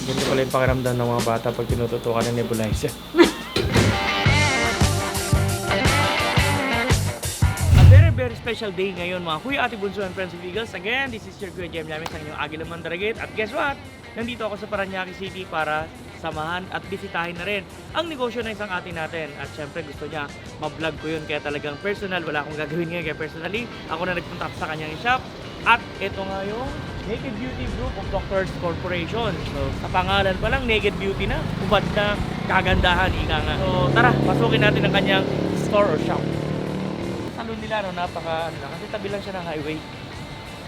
Ganito pala yung pakiramdam ng mga bata pag tinututukan ng nebulizer. Very special day ngayon mga Kuya, Ate Bunso and Friends of Eagles. Again, this is your Kuya Jem Llames, ang inyong Agila Mandaragit. At guess what? Nandito ako sa Parañaque City para samahan at bisitahin na rin ang negosyo ng isang ate natin. At syempre gusto niya ma-vlog ko yun, kaya talagang personal. Wala akong gagawin ngayon, kaya personally ako na nagpunta sa kanyang shop. At ito nga yung Naked Beauty Group of Doctors Corporation. So sa pangalan pa lang, Naked Beauty na. Ubad na kagandahan, ika nga. So tara, pasukin natin ang kanyang store or shop. Salon nila, no, napaka ano, kasi tabi lang siya ng highway.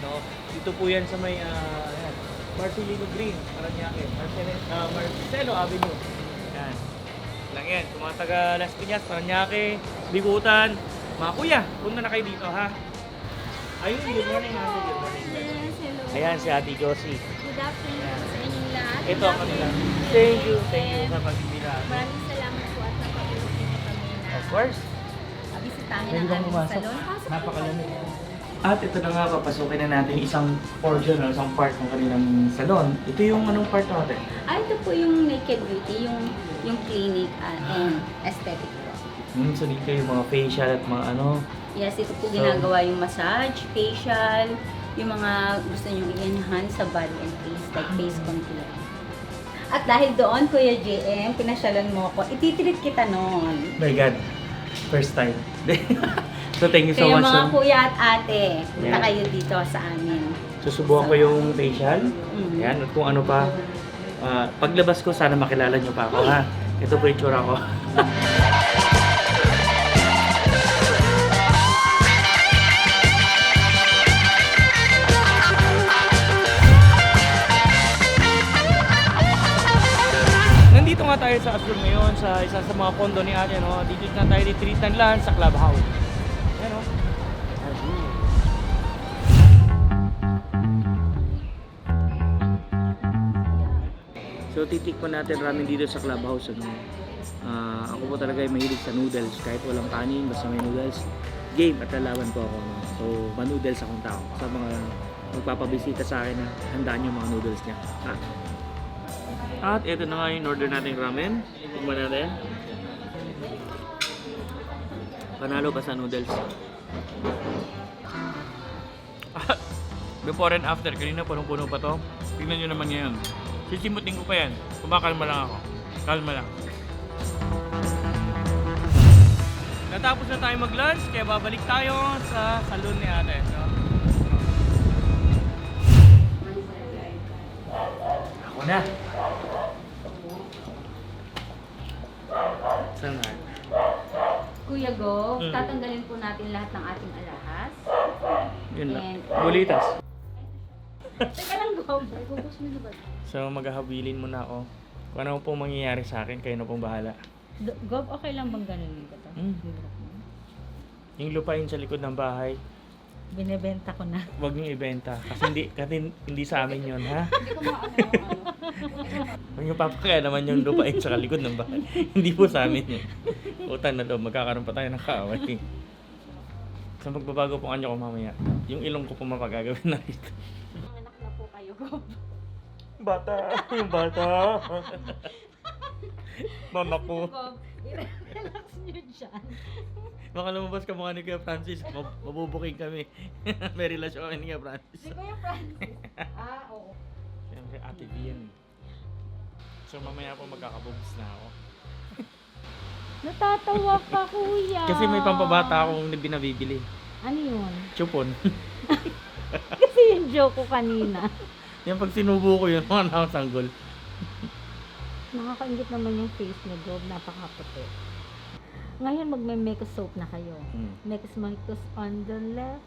No, dito po yan sa may Marcelino Green, Parañaque, Marcelo Avenue. Yan. Lang yan. Kung mga taga Las Piñas, Parañaque, Bigutan, mga kuya, punta na kayo dito, ha? Ayun, good morning, ate. Good morning. Yes, hello. Ayan, si Ate Josie. Good afternoon sa inyong lahat. Ito ako nila. Thank you sa pagbibila. Maraming salamat po at napag-ilog niyo kami na Of course. bisitahin Pwede ang bang aming pumasok? salon. Pasok po. Napakalamig. At ito na nga, papasukin na natin isang portion o isang part ng kanilang salon. Ito yung anong part natin? Ito po yung Naked Beauty, yung clinic and aesthetic po. So dito yung mga facial at mga ano. Yes, ito po So, ginagawa yung massage, facial, yung mga gusto nyo i-enhance sa body and face, like face contour. At dahil doon, Kuya JM, pinasyalan mo ako, ititreat kita noon. My God. First time. So thank you so Kaya much. mga kuya at ate, punta Yeah. kayo dito sa amin. Susubukan ko yung facial. Mm. Yan. At kung ano pa. Paglabas ko, sana makilala nyo pa ako, ha? Ito po yung tsura ko. Nandito nga tayo sa Azul ngayon sa isa sa mga kondo ni ate, no? Dito na tayo retreatan lang sa clubhouse. Ayan, no? Azul. So titikman natin ramen dito sa clubhouse, ano? Ako po talaga ay mahilig sa noodles, kahit walang kanin, basta may noodles. Game at lalaban po ako, no? So ma-noodles akong tao. Sa mga magpapabisita sa akin na handaan yung mga noodles niya. At ito na nga yung order nating ramen. Tingnan natin. Panalo pa sa noodles. Before and after, kanina punong-puno pa to. Tingnan nyo naman ngayon. Sisimutin ko pa yan. Kumakalma lang ako. Kalma lang. Natapos na tayo mag-lunch, kaya babalik tayo sa salon ni ate. No? Ako na. Saan nga? Kuya Go, tatanggalin po natin lahat ng ating alahas. Yun lang. And- Bulitas. Teka lang, Go. Gugos mo na ba? So maghahabilin muna ako. Kung ano pong mangyayari sa akin, kayo na pong bahala. Gob, okay lang bang ganun ko to? Yung lupain sa likod ng bahay, Binebenta ko na. huwag niyong ibenta. Kasi hindi sa amin yun, ha? Hindi ko maano yung ano. Huwag niyong papakaya naman yung lupain sa likod ng bahay. Hindi po sa amin yun. Utang na loob, magkakaroon pa tayo ng kaaway. So magbabago po kanyo ko mamaya. Yung ilong ko po mapagagawin na rito. Anak na po kayo, Gob. Bata! Yung bata! Mama ko. Gob, i-relax nyo dyan. Baka lumabas ka mukha ni Kuya Francis. Mabubuking kami. May relasyon kami ni Kuya Francis. Di ba yung Francis? Oo. Siyempre, Ate Vian. So mamaya po magkakabubs na ako. Natatawa ka, kuya. Kasi may pampabata akong binabibili. Ano yun? Chupon. Kasi yung joke ko kanina. Yan pag sinubo ko yun, mga nakasanggol. Nakakaingit naman yung face ni Gob. Napakaputi. Ngayon magme-make soap na kayo. Mekos on the left.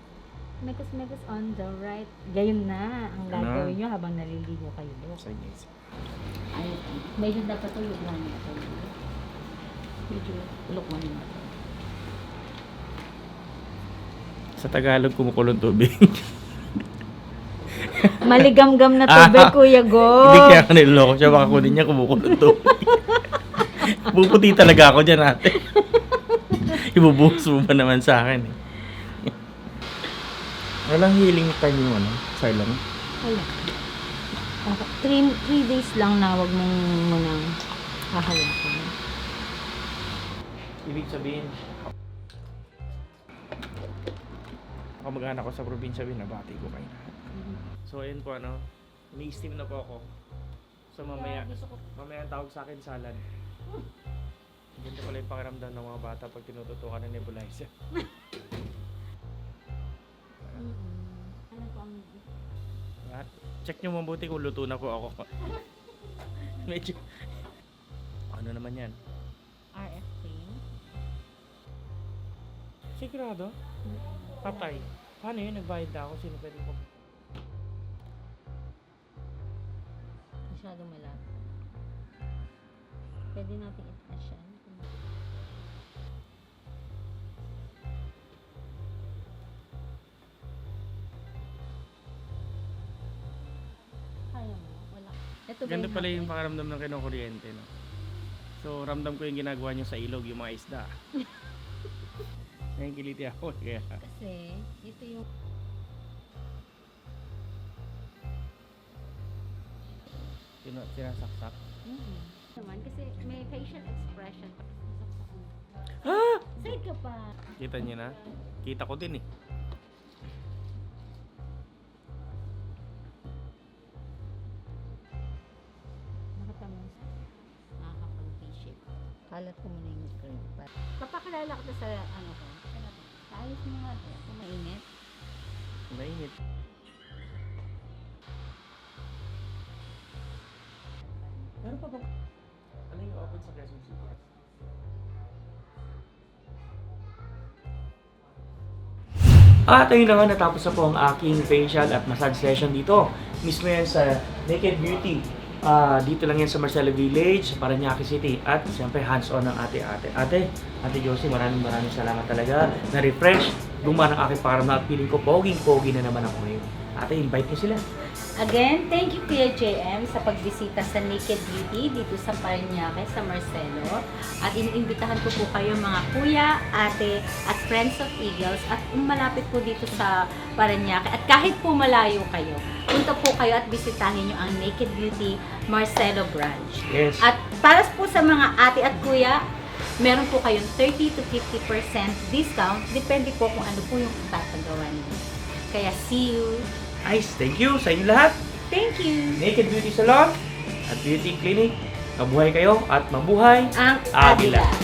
Mekos on the right. Gayon na ang gagawin nyo habang naliligo kayo. Sige. Ay, medyo dapat tulog lang ito. Medyo tulog mo nyo. Sa Tagalog, kumukulong tubig. Maligamgam na tubig, Kuya Go. Hindi kaya ako niloloko siya, baka kunin niya kumukulong tubig. Puputi talaga ako dyan, ate. Ibubuhos mo ba naman sa akin eh. Walang healing time yung ano, silent. Wala. 3 days lang na wag mong munang hahawakan. Ibig sabihin, kamag-anak ko sa probinsya, binabati ko kayo lahat. So ayun po, umi-steam na po ako. So mamaya ang tawag sa akin salad. Ganito pala yung pakiramdam ng mga bata pag tinututukan ng nebulizer. Ano po ang At check nyo mabuti kung luto na po ako. Medyo, ano naman yan? RFP? Sigurado? Patay. Paano yun? Nagbayad na ako. Sino pwede ko? Masyadong malapit. Pwede natin i-touch yan. Kaya mo? Wala. Ito ba Ganda pala yung hapon? pakiramdam ng kinukuryente, no? So, ramdam ko yung ginagawa nyo sa ilog, yung mga isda. Ngayon kiliti ako, kaya... Kasi, ito yung... Sinasaksak. Naman, kasi may facial expression. Ha? Side ka pa. Kita nyo na? Kita ko din eh. Nakatama sa nakakapag-V-shape. Kalat ko muna yung screen. Papakilala ko sa ano ko. Ayos mo nga ito. Kung mainit. Mainit. Meron pa ba? Ano yung open sa Quezon City? At ayun na nga, natapos na po ang aking facial at massage session dito. Mismo yan sa Naked Beauty. Dito lang yan sa Marcelo Village, Parañaque City. At siyempre hands-on ng Ate Josie, maraming salamat talaga. Na-refresh, gumana ang aking pakiramdam at feeling ko poging-pogi na naman ako ngayon. Ate, invite niyo sila. Again, thank you Kuya JM sa pagbisita sa Naked Beauty dito sa Parañaque, sa Marcelo. At iniimbitahan ko po kayo mga kuya, ate, at friends of Eagles at malapit po dito sa Parañaque. At kahit po malayo kayo, punta po kayo at bisitahin nyo ang Naked Beauty Marcelo branch. Yes. At para po sa mga ate at kuya, meron po kayong 30 to 50% discount. Depende po kung ano po yung tatagawa niyo. Kaya see you! Nice, thank you sa inyo lahat. Thank you! Naked Beauty Salon at Beauty Clinic. Mabuhay kayo at mabuhay Ang Agila. Agila.